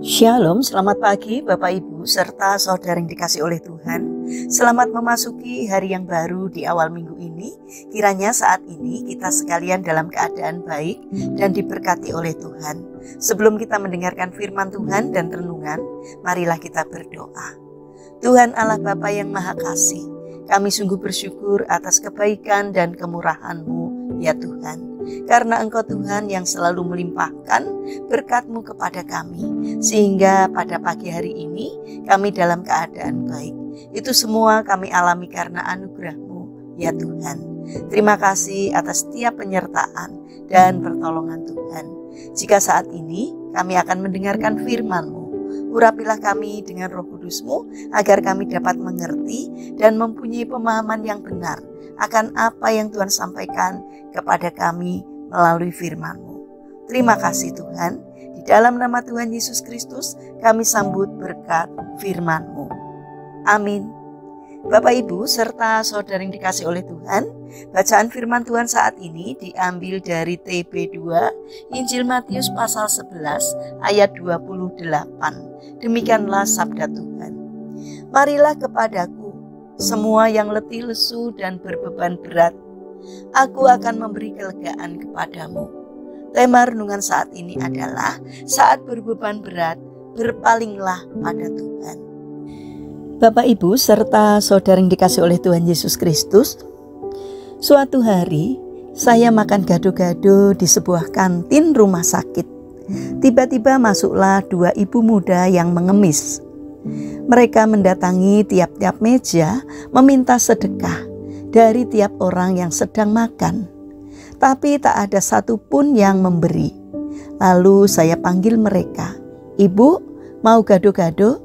Shalom, selamat pagi Bapak Ibu serta saudara yang dikasih oleh Tuhan. Selamat memasuki hari yang baru di awal minggu ini. Kiranya saat ini kita sekalian dalam keadaan baik dan diberkati oleh Tuhan. Sebelum kita mendengarkan firman Tuhan dan renungan, marilah kita berdoa. Tuhan Allah Bapa yang Maha Kasih, kami sungguh bersyukur atas kebaikan dan kemurahan-Mu ya Tuhan. Karena Engkau Tuhan yang selalu melimpahkan berkat-Mu kepada kami, sehingga pada pagi hari ini kami dalam keadaan baik. Itu semua kami alami karena anugerah-Mu ya Tuhan. Terima kasih atas setiap penyertaan dan pertolongan Tuhan. Jika saat ini kami akan mendengarkan firman-Mu, urapilah kami dengan Roh Kudus-Mu agar kami dapat mengerti dan mempunyai pemahaman yang benar akan apa yang Tuhan sampaikan kepada kami melalui firman-Mu. Terima kasih Tuhan. Di dalam nama Tuhan Yesus Kristus kami sambut berkat firman-Mu. Amin. Bapak Ibu serta saudara yang dikasih oleh Tuhan, bacaan firman Tuhan saat ini diambil dari TB2 Injil Matius pasal 11 ayat 28. Demikianlah sabda Tuhan. Marilah kepadaku semua yang letih lesu dan berbeban berat, aku akan memberi kelegaan kepadamu. Tema renungan saat ini adalah saat berbeban berat, berpalinglah pada Tuhan. Bapak Ibu serta saudara yang dikasih oleh Tuhan Yesus Kristus, suatu hari saya makan gado-gado di sebuah kantin rumah sakit. Tiba-tiba masuklah dua ibu muda yang mengemis. Mereka mendatangi tiap-tiap meja meminta sedekah dari tiap orang yang sedang makan. Tapi tak ada satupun yang memberi. Lalu saya panggil mereka, "Ibu, mau gado-gado?"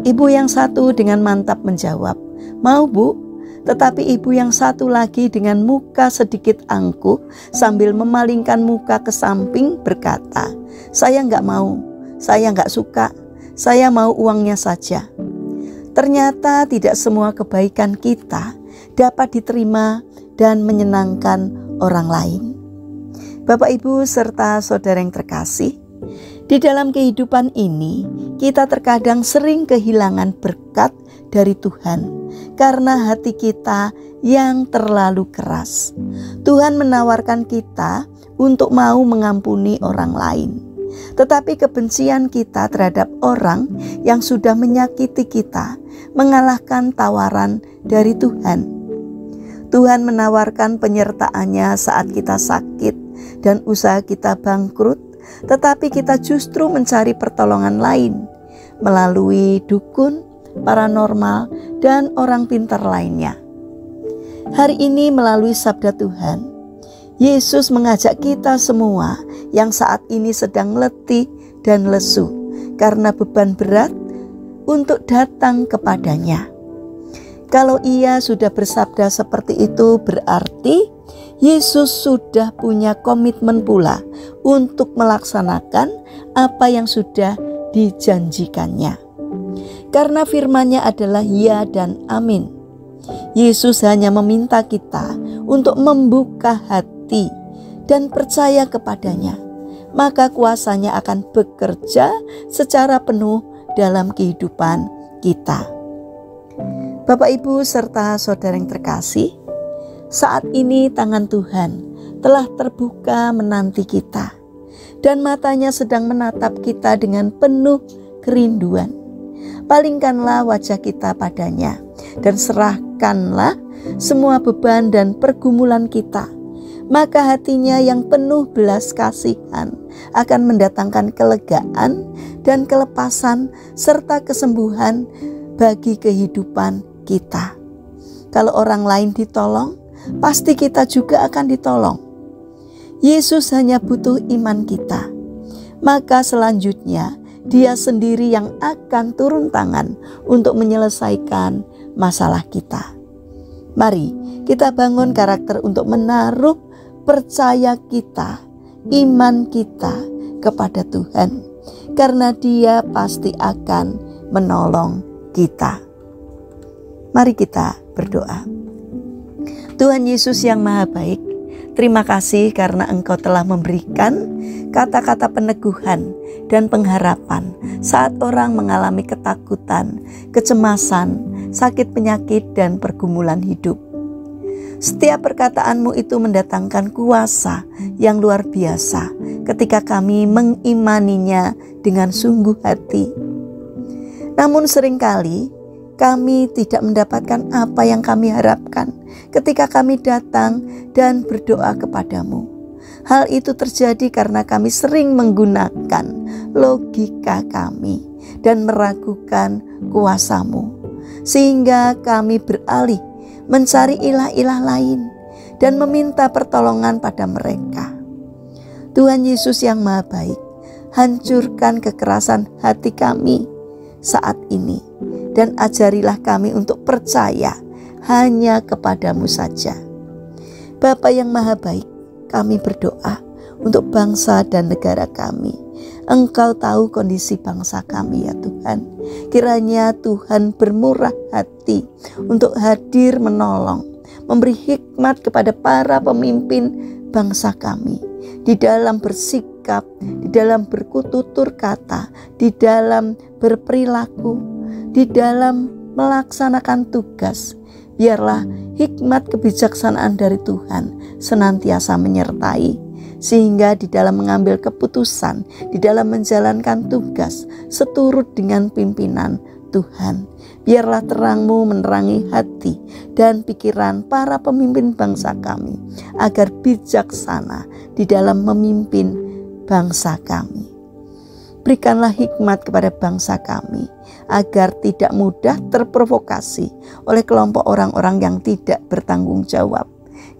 Ibu yang satu dengan mantap menjawab, "Mau Bu." Tetapi ibu yang satu lagi dengan muka sedikit angkuh sambil memalingkan muka ke samping berkata, "Saya nggak mau, saya nggak suka. Saya mau uangnya saja." Ternyata tidak semua kebaikan kita dapat diterima dan menyenangkan orang lain. Bapak Ibu serta saudara yang terkasih, di dalam kehidupan ini kita terkadang sering kehilangan berkat dari Tuhan karena hati kita yang terlalu keras. Tuhan menawarkan kita untuk mau mengampuni orang lain. Tetapi kebencian kita terhadap orang yang sudah menyakiti kita mengalahkan tawaran dari Tuhan. Tuhan menawarkan penyertaannya saat kita sakit dan usaha kita bangkrut, tetapi kita justru mencari pertolongan lain melalui dukun, paranormal, dan orang pintar lainnya. Hari ini melalui sabda Tuhan, Yesus mengajak kita semua yang saat ini sedang letih dan lesu karena beban berat untuk datang kepadanya. Kalau Ia sudah bersabda seperti itu, berarti Yesus sudah punya komitmen pula untuk melaksanakan apa yang sudah dijanjikannya. Karena firman-Nya adalah ya dan amin. Yesus hanya meminta kita untuk membuka hati dan percaya kepadanya, maka kuasa-Nya akan bekerja secara penuh dalam kehidupan kita. Bapak Ibu serta saudara yang terkasih, saat ini tangan Tuhan telah terbuka menanti kita dan matanya sedang menatap kita dengan penuh kerinduan. Palingkanlah wajah kita padanya dan serahkanlah semua beban dan pergumulan kita. Maka hatinya yang penuh belas kasihan akan mendatangkan kelegaan dan kelepasan serta kesembuhan bagi kehidupan kita. Kalau orang lain ditolong, pasti kita juga akan ditolong. Yesus hanya butuh iman kita. Maka selanjutnya Dia sendiri yang akan turun tangan untuk menyelesaikan masalah kita. Mari kita bangun karakter untuk menaruh percaya kita, iman kita kepada Tuhan, karena Dia pasti akan menolong kita. Mari kita berdoa. Tuhan Yesus yang Maha Baik, Terima kasih karena Engkau telah memberikan kata-kata peneguhan dan pengharapan saat orang mengalami ketakutan, kecemasan, sakit penyakit, dan pergumulan hidup. Setiap perkataanmu itu mendatangkan kuasa yang luar biasa ketika kami mengimaninya dengan sungguh hati. Namun seringkali kami tidak mendapatkan apa yang kami harapkan ketika kami datang dan berdoa kepadamu. Hal itu terjadi karena kami sering menggunakan logika kami dan meragukan kuasa-Mu, sehingga kami beralih mencari ilah-ilah lain dan meminta pertolongan pada mereka. Tuhan Yesus yang Maha Baik, hancurkan kekerasan hati kami saat ini dan ajarilah kami untuk percaya hanya kepadamu saja. Bapa yang Maha Baik, kami berdoa untuk bangsa dan negara kami. Engkau tahu kondisi bangsa kami ya Tuhan. Kiranya Tuhan bermurah hati untuk hadir menolong, memberi hikmat kepada para pemimpin bangsa kami di dalam bersikap, di dalam bertutur kata, di dalam berperilaku, di dalam melaksanakan tugas. Biarlah hikmat kebijaksanaan dari Tuhan senantiasa menyertai, sehingga di dalam mengambil keputusan, di dalam menjalankan tugas seturut dengan pimpinan Tuhan. Biarlah terang-Mu menerangi hati dan pikiran para pemimpin bangsa kami, agar bijaksana di dalam memimpin bangsa kami. Berikanlah hikmat kepada bangsa kami, agar tidak mudah terprovokasi oleh kelompok orang-orang yang tidak bertanggung jawab,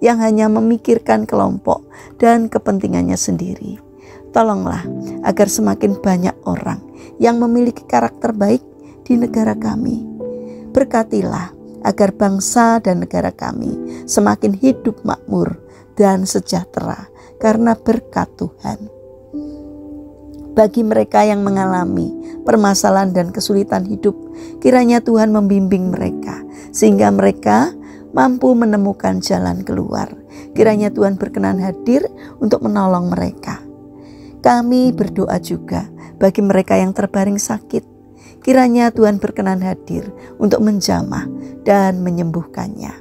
yang hanya memikirkan kelompok dan kepentingannya sendiri. Tolonglah agar semakin banyak orang yang memiliki karakter baik di negara kami. Berkatilah agar bangsa dan negara kami semakin hidup makmur dan sejahtera karena berkat Tuhan. Bagi mereka yang mengalami permasalahan dan kesulitan hidup, kiranya Tuhan membimbing mereka sehingga mereka mampu menemukan jalan keluar. Kiranya Tuhan berkenan hadir untuk menolong mereka. Kami berdoa juga bagi mereka yang terbaring sakit. Kiranya Tuhan berkenan hadir untuk menjamah dan menyembuhkannya.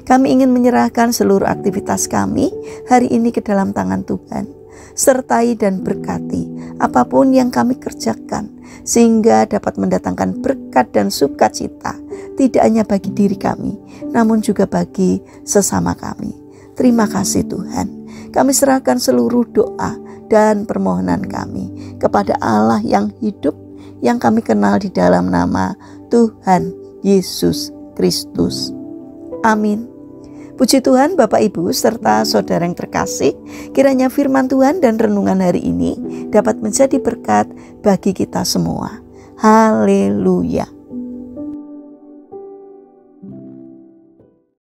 Kami ingin menyerahkan seluruh aktivitas kami hari ini ke dalam tangan Tuhan. Sertai dan berkati apapun yang kami kerjakan, sehingga dapat mendatangkan berkat dan sukacita, tidak hanya bagi diri kami, namun juga bagi sesama kami. Terima kasih Tuhan. Kami serahkan seluruh doa dan permohonan kami kepada Allah yang hidup, yang kami kenal di dalam nama Tuhan Yesus Kristus. Amin. Puji Tuhan, Bapak Ibu serta saudara yang terkasih, kiranya firman Tuhan dan renungan hari ini dapat menjadi berkat bagi kita semua. Haleluya.